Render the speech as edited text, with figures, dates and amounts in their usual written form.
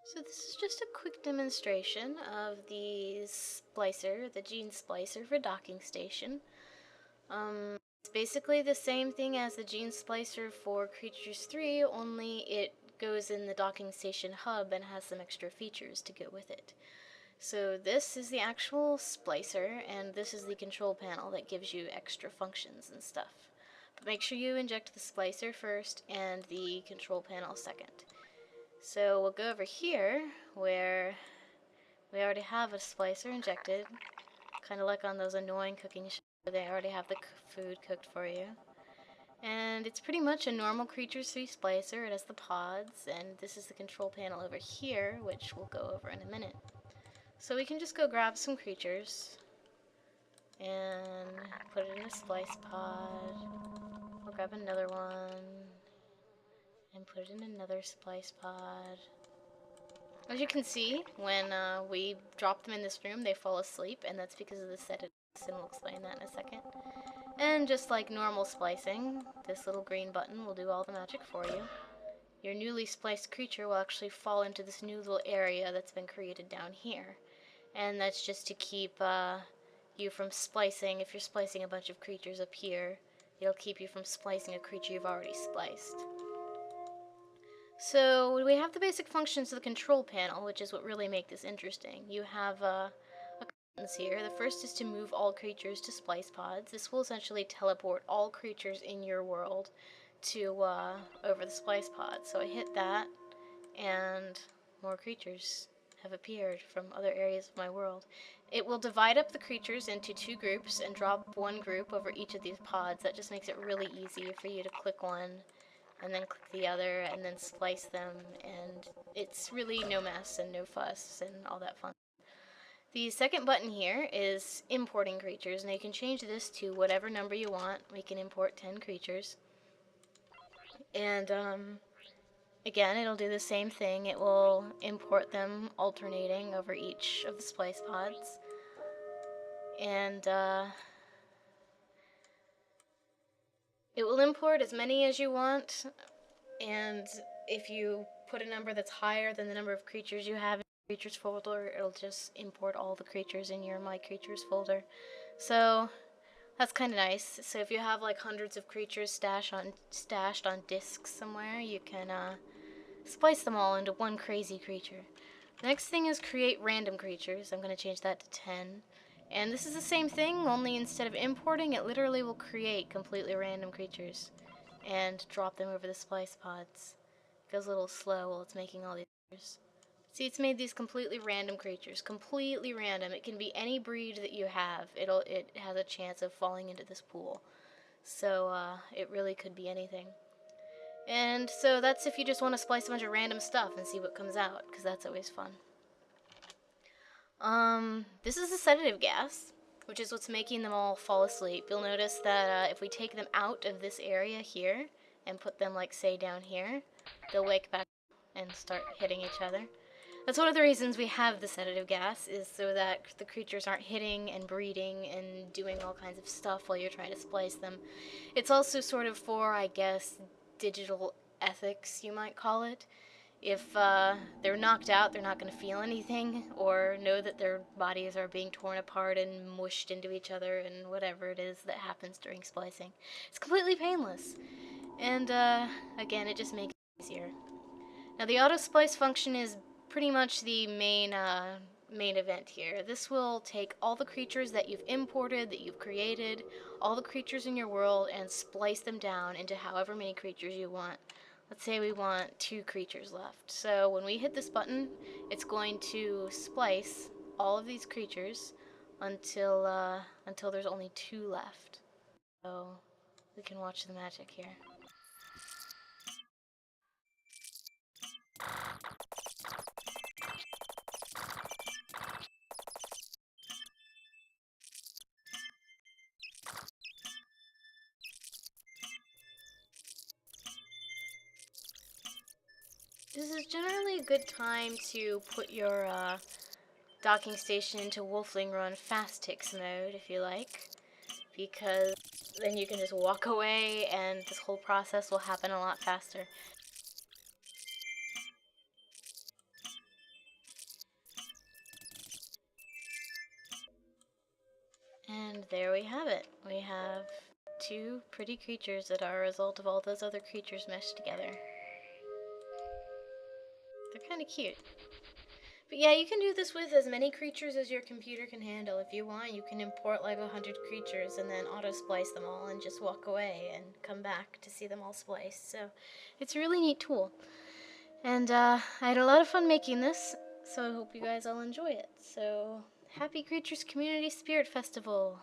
So this is just a quick demonstration of the splicer, the gene splicer for docking station. It's basically the same thing as the gene splicer for Creatures 3, only it goes in the docking station hub and has some extra features to go with it. So this is the actual splicer, and this is the control panel that gives you extra functions and stuff. But make sure you inject the splicer first and the control panel second. So we'll go over here where we already have a splicer injected, kind of like on those annoying cooking shows where they already have the food cooked for you. And it's pretty much a normal Creatures 3 splicer. It has the pods, and this is the control panel over here, which we'll go over in a minute. So we can just go grab some creatures and put it in a splice pod. We'll grab another one and put it in another splice pod. As you can see, when we drop them in this room, they fall asleep, and that's because of the sedative, and we'll explain that in a second. And just like normal splicing, this little green button will do all the magic for you. Your newly spliced creature will actually fall into this new little area that's been created down here. And that's just to keep you from splicing. If you're splicing a bunch of creatures up here, it'll keep you from splicing a creature you've already spliced. So we have the basic functions of the control panel, which is what really make this interesting. You have a buttons here. The first is to move all creatures to splice pods. This will essentially teleport all creatures in your world to over the splice pod. So I hit that, and more creatures have appeared from other areas of my world. It will divide up the creatures into two groups and drop one group over each of these pods. That just makes it really easy for you to click one and then click the other and then splice them, and it's really no mess and no fuss and all that fun. The second button here is importing creatures, and you can change this to whatever number you want. We can import 10 creatures. And again, it'll do the same thing. It will import them alternating over each of the splice pods. And it will import as many as you want, and if you put a number that's higher than the number of creatures you have in your creatures folder, it'll just import all the creatures in your My Creatures folder. So that's kind of nice. So if you have like hundreds of creatures stashed on disks somewhere, you can splice them all into one crazy creature. The next thing is create random creatures. I'm going to change that to 10. And this is the same thing, only instead of importing, it literally will create completely random creatures and drop them over the splice pods. It goes a little slow while it's making all these creatures. See, it's made these completely random creatures. Completely random. It can be any breed that you have. It has a chance of falling into this pool. So it really could be anything. And so that's if you just want to splice a bunch of random stuff and see what comes out, because that's always fun. This is a sedative gas, which is what's making them all fall asleep. You'll notice that if we take them out of this area here and put them, like, say, down here, they'll wake back and start hitting each other. That's one of the reasons we have the sedative gas, is so that the creatures aren't hitting and breeding and doing all kinds of stuff while you're trying to splice them. It's also sort of for, I guess, digital ethics, you might call it. If they're knocked out, they're not going to feel anything or know that their bodies are being torn apart and mushed into each other and whatever it is that happens during splicing. It's completely painless. And again, it just makes it easier. Now the auto splice function is pretty much the main event here. This will take all the creatures that you've imported, that you've created, all the creatures in your world, and splice them down into however many creatures you want. Let's say we want 2 creatures left. So when we hit this button, it's going to splice all of these creatures until there's only 2 left. So we can watch the magic here. This is generally a good time to put your docking station into Wolfling Run Fast Ticks mode, if you like, because then you can just walk away and this whole process will happen a lot faster. there we have it. We have two pretty creatures that are a result of all those other creatures meshed together. They're kind of cute. But yeah, you can do this with as many creatures as your computer can handle. If you want, you can import like 100 creatures and then auto-splice them all and just walk away and come back to see them all spliced. So it's a really neat tool. And I had a lot of fun making this, so I hope you guys all enjoy it. So happy Creatures Community Spirit Festival!